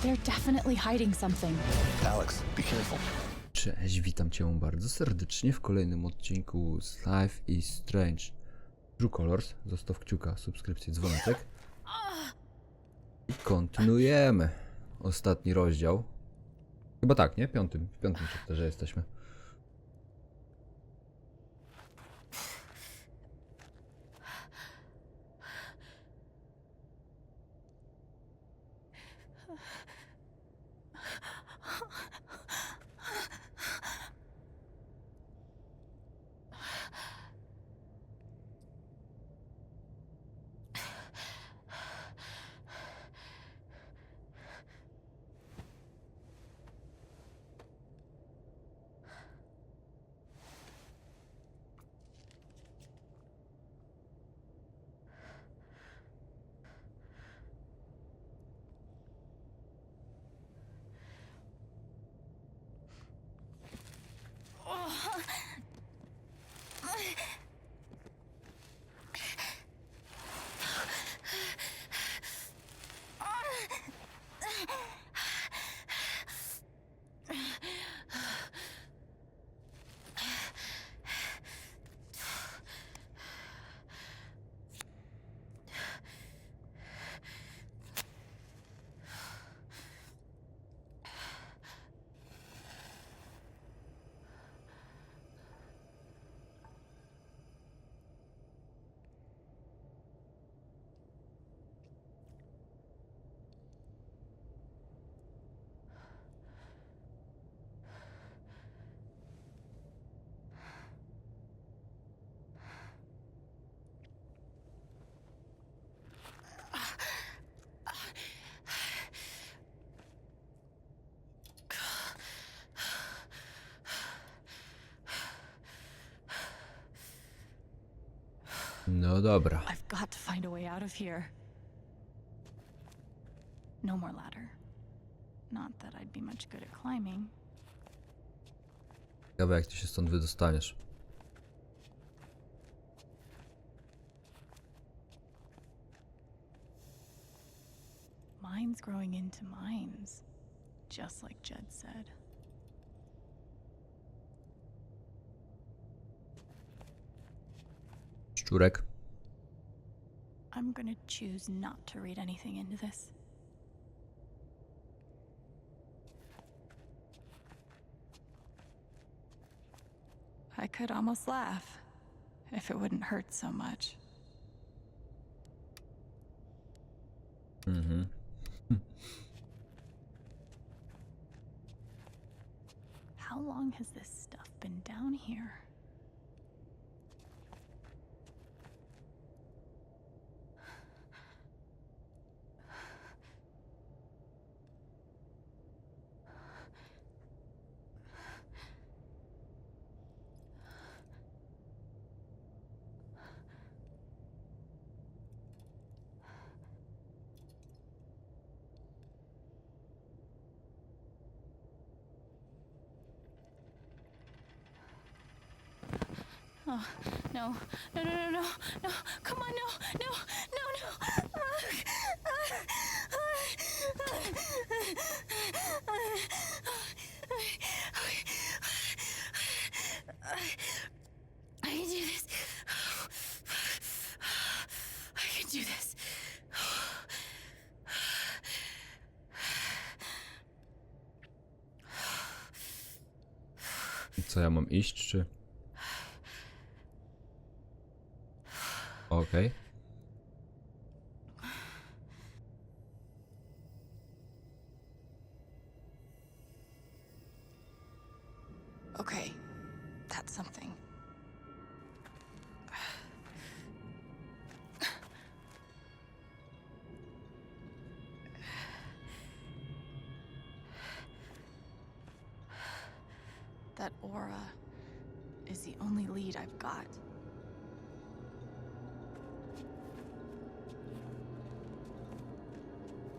They're definitely hiding something. Alex, be careful. Cześć, witam cię bardzo serdecznie w kolejnym odcinku z Life is Strange. True Colors, zostaw kciuka, subskrypcję, dzwoneczek. I kontynuujemy ostatni rozdział. Chyba tak, nie? W piątym chapterze jesteśmy. No dobra. I've got to find a way out of here. No more ladder. Not that I'd be much good at climbing. Ciekawe, jak ty się stąd wydostaniesz. Mines growing into mines, just like Jed said. Szczurek. I'm gonna choose not to read anything into this. I could almost laugh if it wouldn't hurt so much. How long has this stuff been down here? Oh, no, no, no, no, no, no, come on, no, no, no, no. I can do this. I can do this. Co ja mam iść, czy... Okej. Okay, that's something. That aura is the only lead I've got.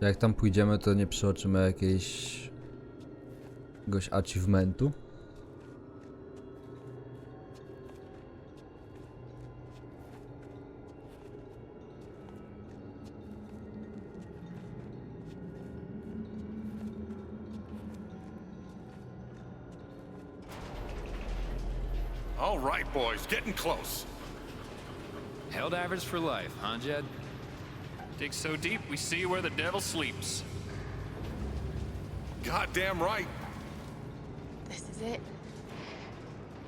Jak tam pójdziemy, to nie przeoczymy jakiegoś achievementu. All right, boys, getting close. Held average for life, huh, Jed? Dig so deep, we see where the devil sleeps. Goddamn right. This is it.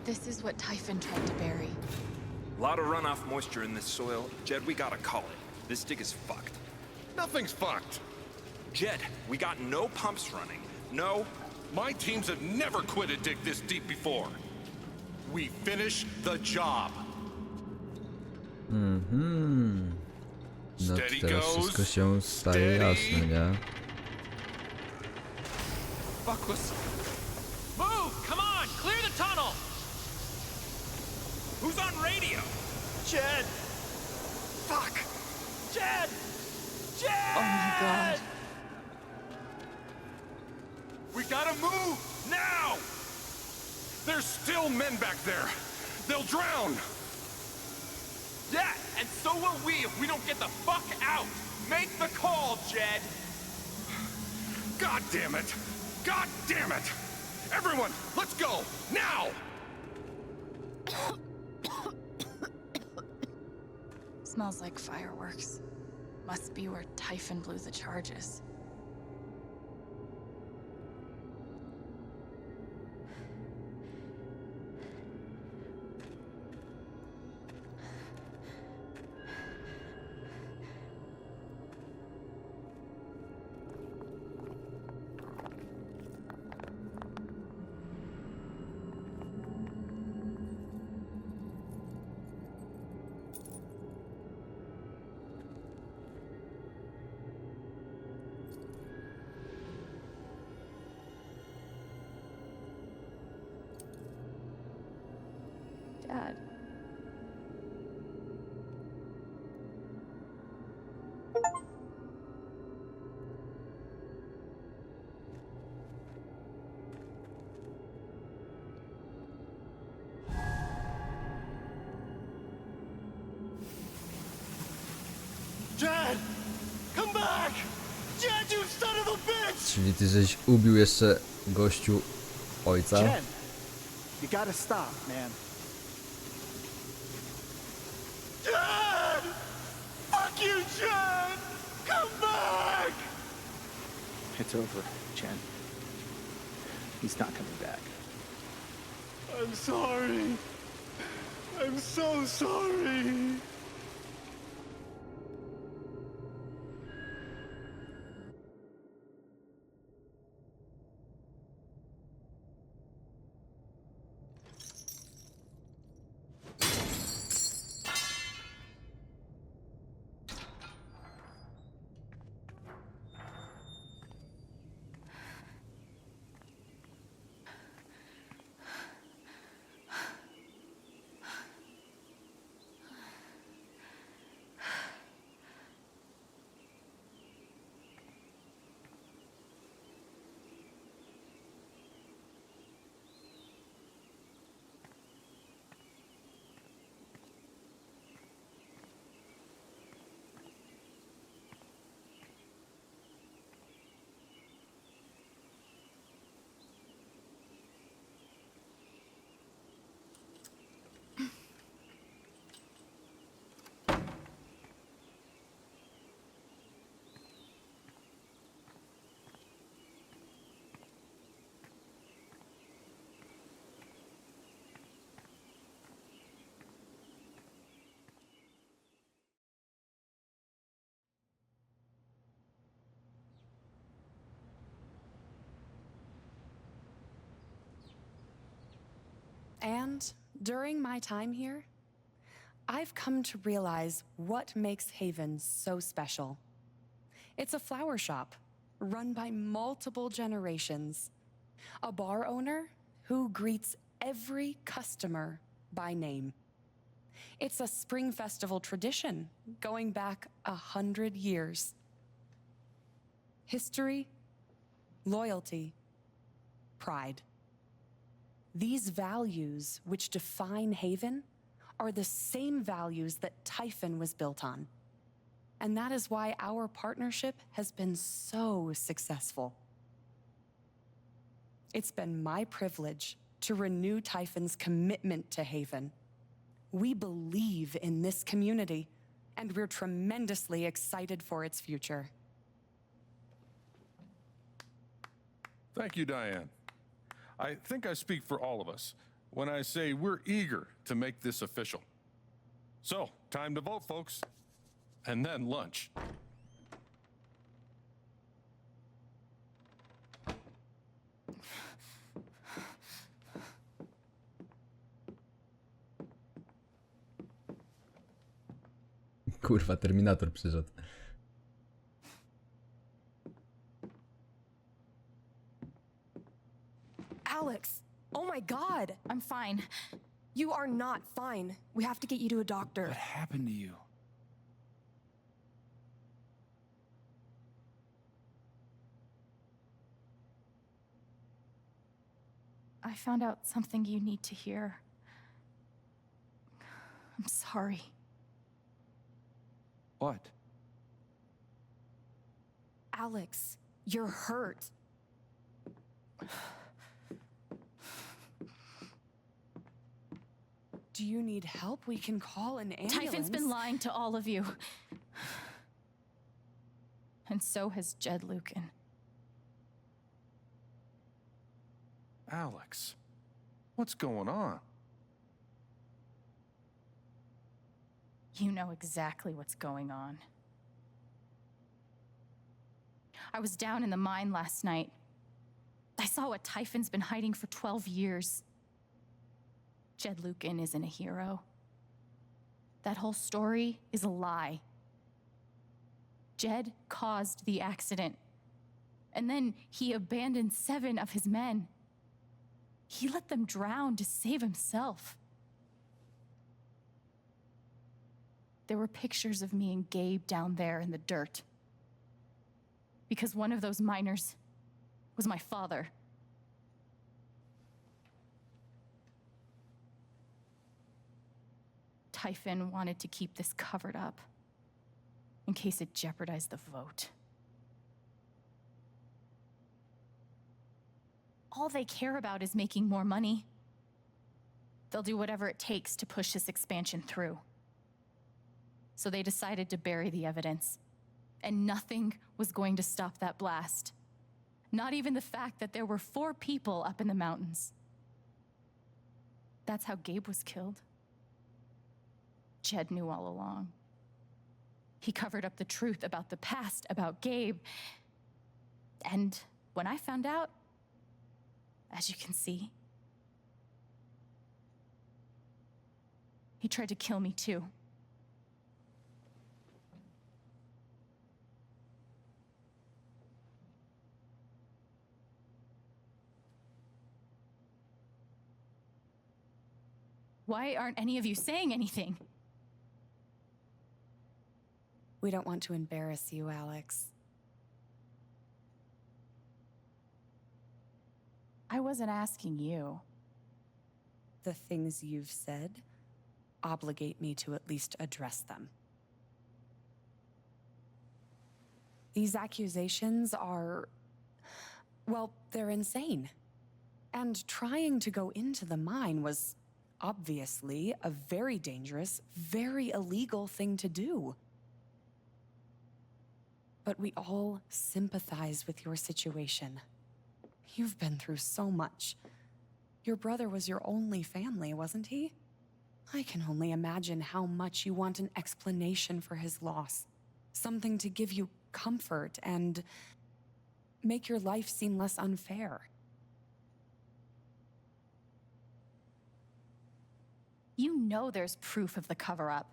This is what Typhon tried to bury. A lot of runoff moisture in this soil. Jed, we gotta call it. This dig is fucked. Nothing's fucked. Jed, we got no pumps running. No. My teams have never quit a dig this deep before. We finish the job. No Steady teraz goes. wszystko się staje jasne, nie? Fuck was... Move! Come on! Clear the tunnel! Who's on radio? Jed! Fuck! Jed! Jed! Oh my god. We gotta move now. There's still men back there. They'll drown. Yeah, and so will we if we don't get the fuck out! Make the call, Jed! God damn it! God damn it! Everyone, let's go! Now! Smells like fireworks. Must be where Typhon blew the charges. Dad. Jed! Come back! Jed, you son of a bitch! Czyli ty żeś ubił jeszcze gościu ojca? Jed, you gotta stop, man. Jed! Fuck you, Jed! Come back! It's over, Jen. He's not coming back. I'm sorry. I'm so sorry. And during my time here, I've come to realize what makes Haven so special. It's a flower shop run by multiple generations, a bar owner who greets every customer by name. It's a spring festival tradition going back 100 years. History, loyalty, pride. These values which define Haven are the same values that Typhon was built on. And that is why our partnership has been so successful. It's been my privilege to renew Typhon's commitment to Haven. We believe in this community, and we're tremendously excited for its future. Thank you, Diane. I think I speak for all of us when I say we're eager to make this official. So, time to vote, folks. And then lunch. Kurwa, Terminator przyszedł. Alex! Oh my god! I'm fine. You are not fine. We have to get you to a doctor. What happened to you? I found out something you need to hear. I'm sorry. What? Alex, you're hurt. Do you need help? We can call an ambulance. Typhon's been lying to all of you. And so has Jed Lucan. Alex, what's going on? You know exactly what's going on. I was down in the mine last night. I saw what Typhon's been hiding for 12 years. Jed Lucan isn't a hero. That whole story is a lie. Jed caused the accident. And then he abandoned 7 of his men. He let them drown to save himself. There were pictures of me and Gabe down there in the dirt. Because one of those miners was my father. Typhon wanted to keep this covered up in case it jeopardized the vote. All they care about is making more money. They'll do whatever it takes to push this expansion through. So they decided to bury the evidence. And nothing was going to stop that blast. Not even the fact that there were 4 people up in the mountains. That's how Gabe was killed. Jed knew all along. He covered up the truth about the past, about Gabe. And when I found out, as you can see, he tried to kill me too. Why aren't any of you saying anything? We don't want to embarrass you, Alex. I wasn't asking you. The things you've said obligate me to at least address them. These accusations are, well, they're insane. And trying to go into the mine was obviously a very dangerous, very illegal thing to do. But we all sympathize with your situation. You've been through so much. Your brother was your only family, wasn't he? I can only imagine how much you want an explanation for his loss. Something to give you comfort and make your life seem less unfair. You know there's proof of the cover-up.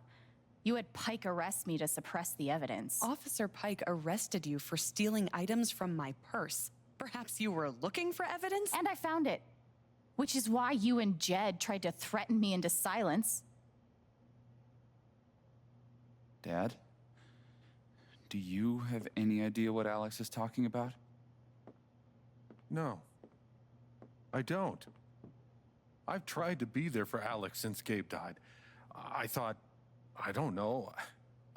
You had Pike arrest me to suppress the evidence. Officer Pike arrested you for stealing items from my purse. Perhaps you were looking for evidence? And I found it. Which is why you and Jed tried to threaten me into silence. Dad? Do you have any idea what Alex is talking about? No, I don't. I've tried to be there for Alex since Gabe died. I thought, I don't know,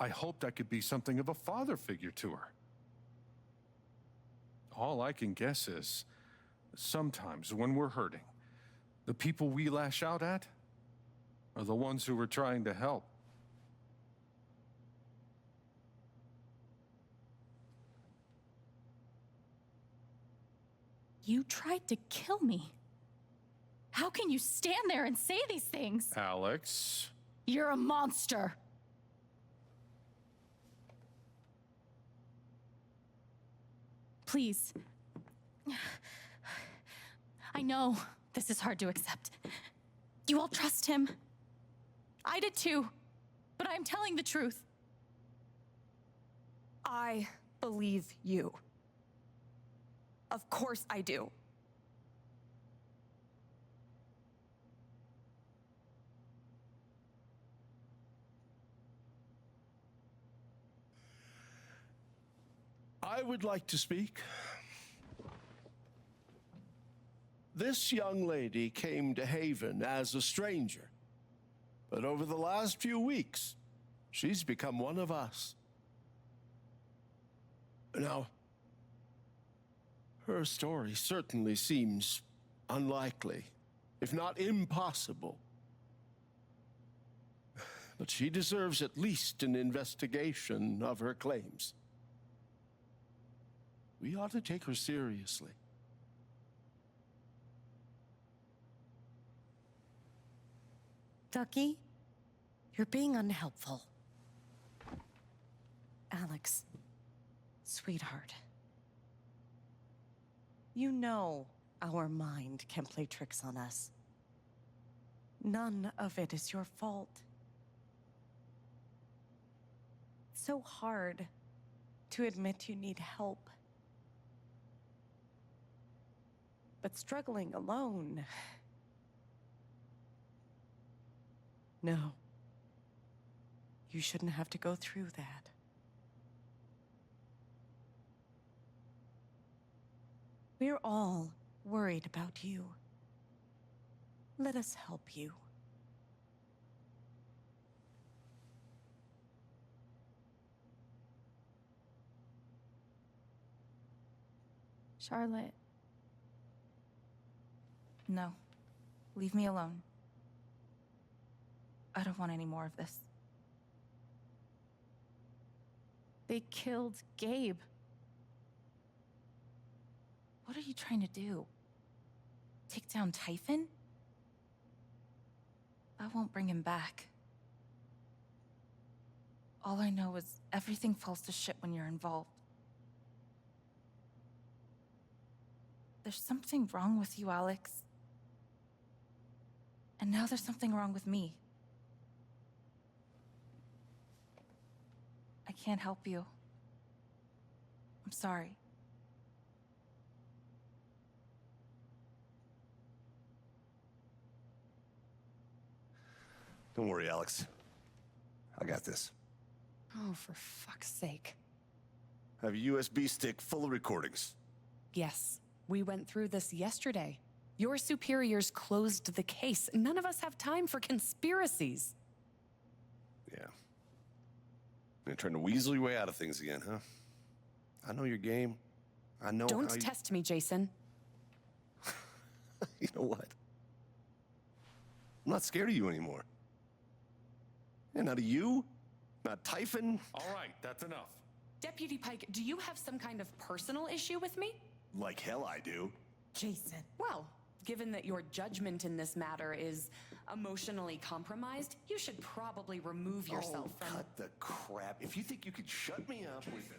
I hoped I could be something of a father figure to her. All I can guess is, sometimes when we're hurting, The people we lash out at are the ones who we're trying to help. You tried to kill me. How can you stand there and say these things? Alex. You're a monster. Please. I know this is hard to accept. You all trust him. I did too, but I'm telling the truth. I believe you. Of course I do. I would like to speak. This young lady came to Haven as a stranger, but over the last few weeks, she's become one of us. Now, her story certainly seems unlikely, if not impossible. But she deserves at least an investigation of her claims. We ought to take her seriously. Ducky, you're being unhelpful. Alex, sweetheart. You know our mind can play tricks on us. None of it is your fault. It's so hard to admit you need help. But struggling alone... No. You shouldn't have to go through that. We're all worried about you. Let us help you. Charlotte. No. Leave me alone. I don't want any more of this. They killed Gabe. What are you trying to do? Take down Typhon? I won't bring him back. All I know is everything falls to shit when you're involved. There's something wrong with you, Alex. And now there's something wrong with me. I can't help you. I'm sorry. Don't worry, Alex. I got this. Oh, for fuck's sake. I have a USB stick full of recordings. Yes, we went through this yesterday. Your superiors closed the case. None of us have time for conspiracies. Yeah. You're trying to weasel your way out of things again, huh? I know your game. I know Don't how you... test me, Jason. You know what? I'm not scared of you anymore. And not of you, not Typhon. All right, that's enough. Deputy Pike, do you have some kind of personal issue with me? Like hell I do. Jason. Well, given that your judgment in this matter is emotionally compromised, you should probably remove yourself from... cut the crap. If you think you could shut me up with...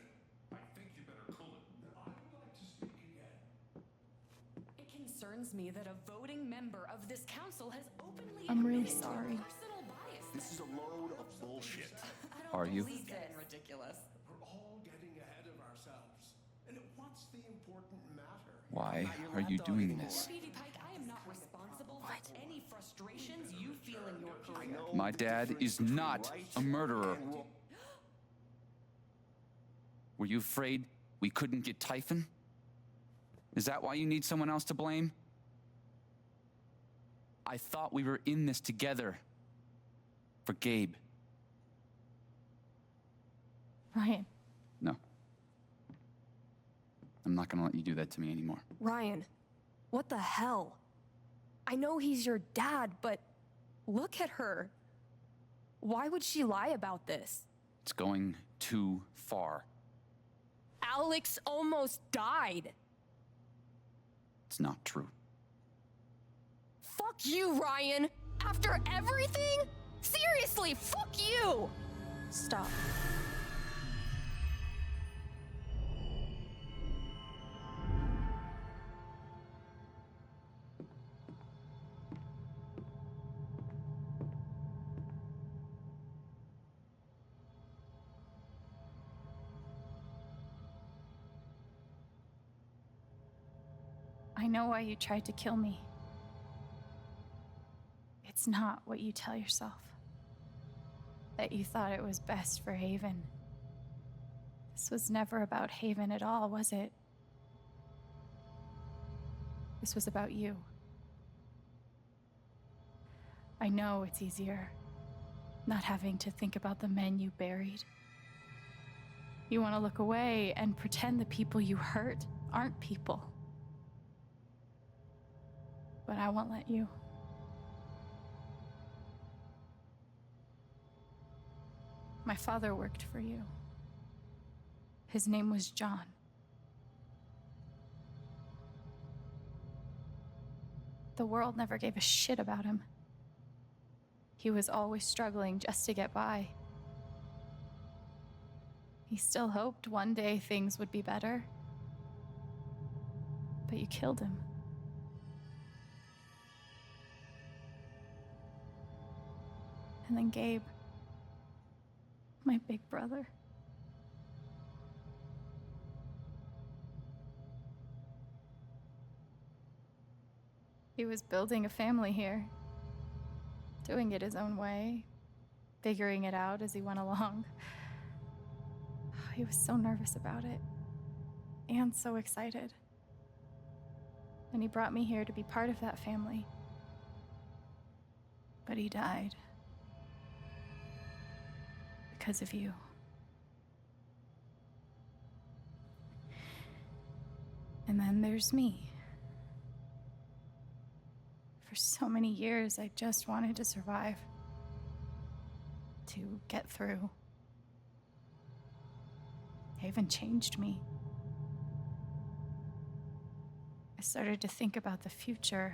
I think you better cool it. I would like to speak again. It concerns me that a voting member of this council has openly... I'm really admitted to a sorry. personal bias. This is a load of bullshit. I don't Are you? believe it. Ridiculous. We're all getting ahead of ourselves. And what's the important matter? Why are you doing this? Deputy Pike, I am not responsible for any frustrations you feel in your career. My dad is not a murderer. Were you afraid we couldn't get Typhon? Is that why you need someone else to blame? I thought we were in this together. For Gabe. Ryan. No. I'm not gonna let you do that to me anymore. Ryan, what the hell? I know he's your dad, but look at her. Why would she lie about this? It's going too far. Alex almost died. It's not true. Fuck you, Ryan. After everything? Seriously, fuck you. Stop. I know why you tried to kill me. It's not what you tell yourself. That you thought it was best for Haven. This was never about Haven at all, was it? This was about you. I know it's easier not having to think about the men you buried. You want to look away and pretend the people you hurt aren't people. But I won't let you. My father worked for you. His name was John. The world never gave a shit about him. He was always struggling just to get by. He still hoped one day things would be better. But you killed him. And then Gabe, my big brother. He was building a family here, doing it his own way, figuring it out as he went along. He was so nervous about it, and so excited. And he brought me here to be part of that family. But he died. Because of you. And then there's me. For so many years, I just wanted to survive. To get through. Haven changed me. I started to think about the future.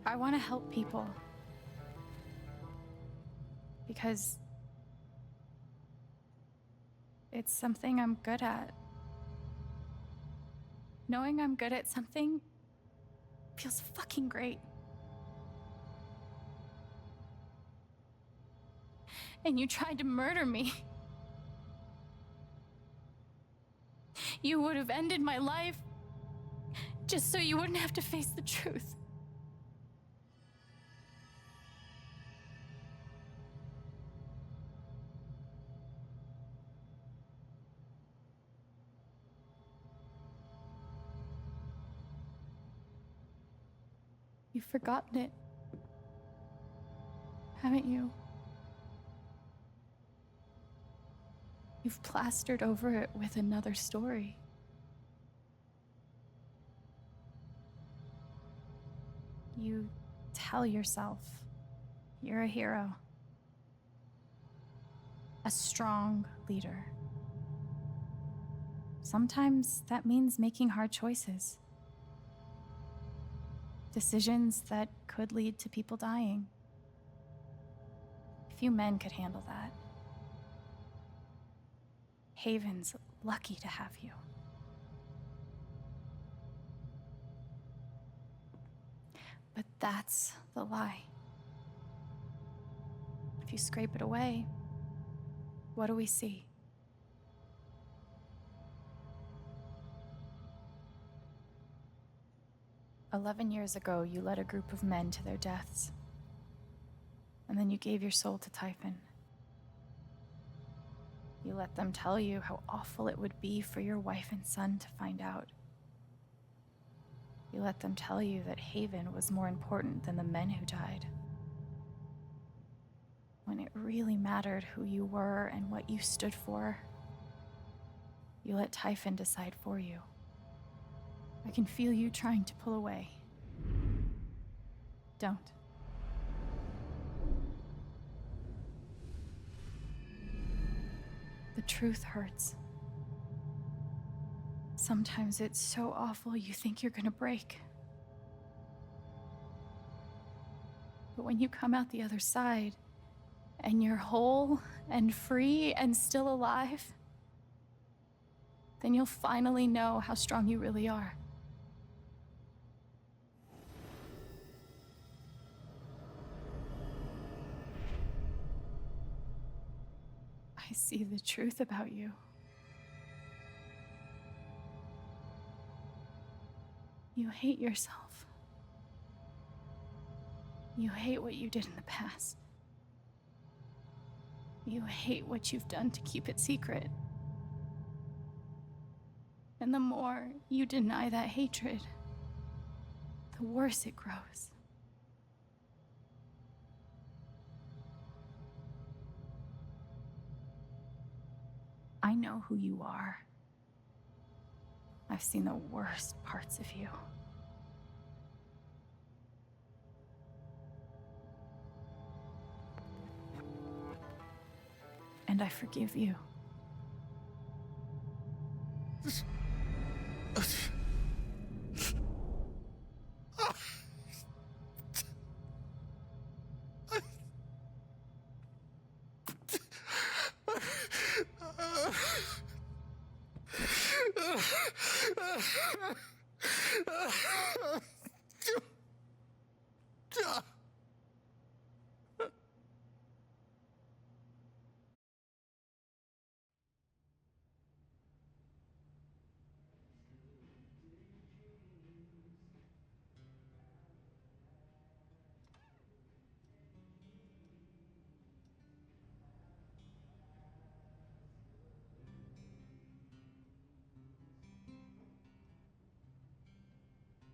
I want to help people. Because it's something I'm good at. Knowing I'm good at something feels fucking great. And you tried to murder me. You would have ended my life just so you wouldn't have to face the truth. You've forgotten it, haven't you? You've plastered over it with another story. You tell yourself you're a hero, a strong leader. Sometimes that means making hard choices. Decisions that could lead to people dying. Few men could handle that. Haven's lucky to have you. But that's the lie. If you scrape it away, what do we see? "11 years ago, you led a group of men to their deaths. And then you gave your soul to Typhon. You let them tell you how awful it would be for your wife and son to find out. You let them tell you that Haven was more important than the men who died. When it really mattered who you were and what you stood for, you let Typhon decide for you. I can feel you trying to pull away. Don't. The truth hurts. Sometimes it's so awful you think you're gonna break. But when you come out the other side, and you're whole and free and still alive, then you'll finally know how strong you really are. I see the truth about you. You hate yourself. You hate what you did in the past. You hate what you've done to keep it secret. And the more you deny that hatred, the worse it grows. I know who you are. I've seen the worst parts of you. And I forgive you.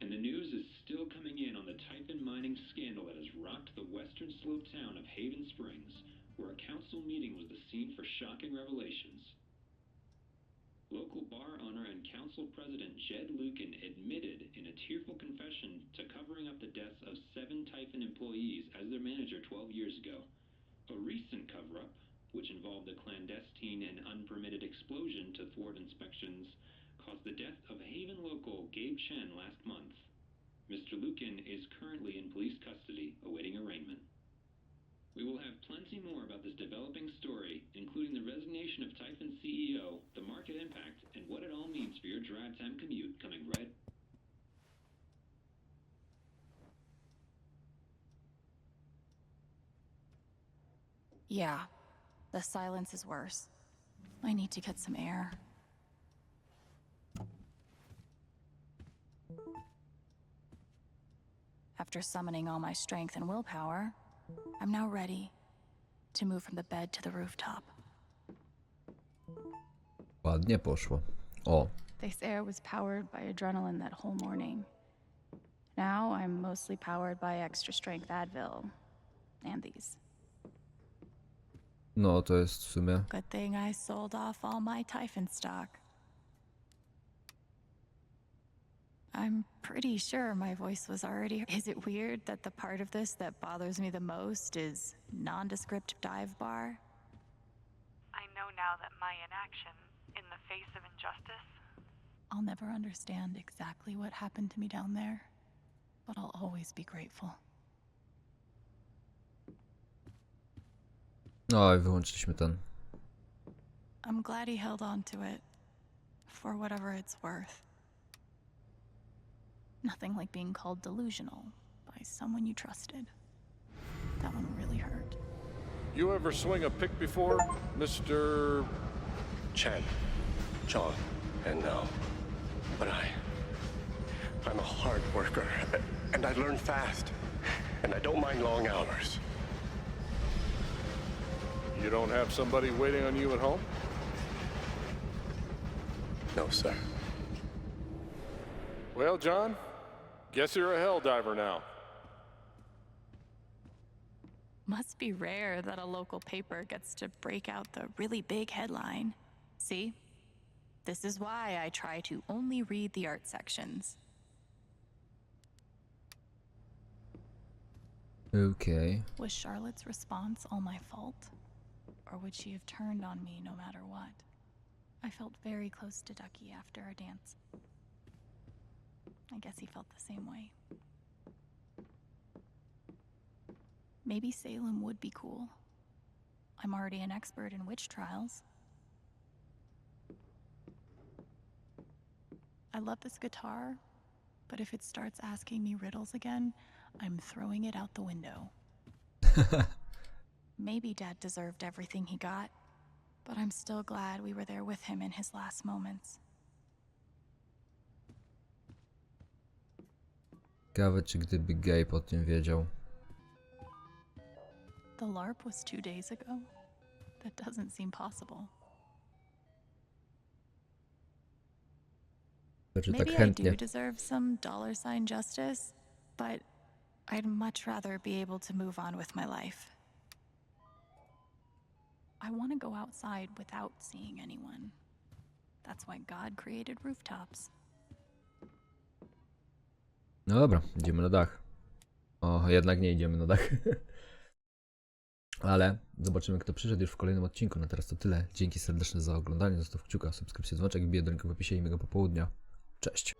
And the news is still coming in on the Typhon mining scandal that has rocked the western slope town of Haven Springs, where a council meeting was the scene for shocking revelations. Local bar owner and council president Jed Lucan admitted in a tearful confession to covering up the deaths of 7 Typhon employees as their manager 12 years ago. A recent cover-up, which involved a clandestine and unpermitted explosion to thwart inspections, caused the death of Haven local Gabe Chen last month. Mr. Lucan is currently in police custody, awaiting arraignment. We will have plenty more about this developing story, including the resignation of Typhon CEO, the market impact, and what it all means for your drive time commute coming right. Yeah, the silence is worse. I need to get some air. After summoning all my strength and willpower, I'm now ready to move from the bed to the rooftop. Ładnie poszło. O, This air was powered by adrenaline that whole morning. Now I'm mostly powered by extra strength Advil and these. no to jest w sumie. Good thing I sold off all my Typhon stock. I'm pretty sure my voice was already... Is it weird that the part of this that bothers me the most is nondescript dive bar? I know now that my inaction, in the face of injustice... I'll never understand exactly what happened to me down there, but I'll always be grateful. Oj, wyłączyliśmy ten. I'm glad he held on to it, for whatever it's worth. Nothing like being called delusional by someone you trusted. That one really hurt. You ever swing a pick before, Mr. Chen, John, and no. But I'm a hard worker, and I learn fast, and I don't mind long hours. You don't have somebody waiting on you at home? No, sir. Well, John, guess you're a hell diver now. Must be rare that a local paper gets to break out the really big headline. See? This is why I try to only read the art sections. Okay. Was Charlotte's response all my fault? Or would she have turned on me no matter what? I felt very close to Ducky after our dance. I guess he felt the same way. Maybe Salem would be cool. I'm already an expert in witch trials. I love this guitar, but if it starts asking me riddles again, I'm throwing it out the window. Maybe Dad deserved everything he got, but I'm still glad we were there with him in his last moments. Ciekawe, czy gdyby Gabe o tym wiedział. The LARP was 2 days ago? That doesn't seem possible. Znaczy, tak Maybe I chętnie. do deserve some $ justice, but I'd much rather be able to move on with my life. I want to go outside without seeing anyone. That's why God created rooftops. No dobra, idziemy na dach. O, jednak nie idziemy na dach. Ale zobaczymy, kto przyszedł już w kolejnym odcinku. Na teraz to tyle. Dzięki serdeczne za oglądanie. Zostaw kciuka, subskrypcję, dzwoneczek, wbijaj do linku w opisie i miłego popołudnia. Cześć.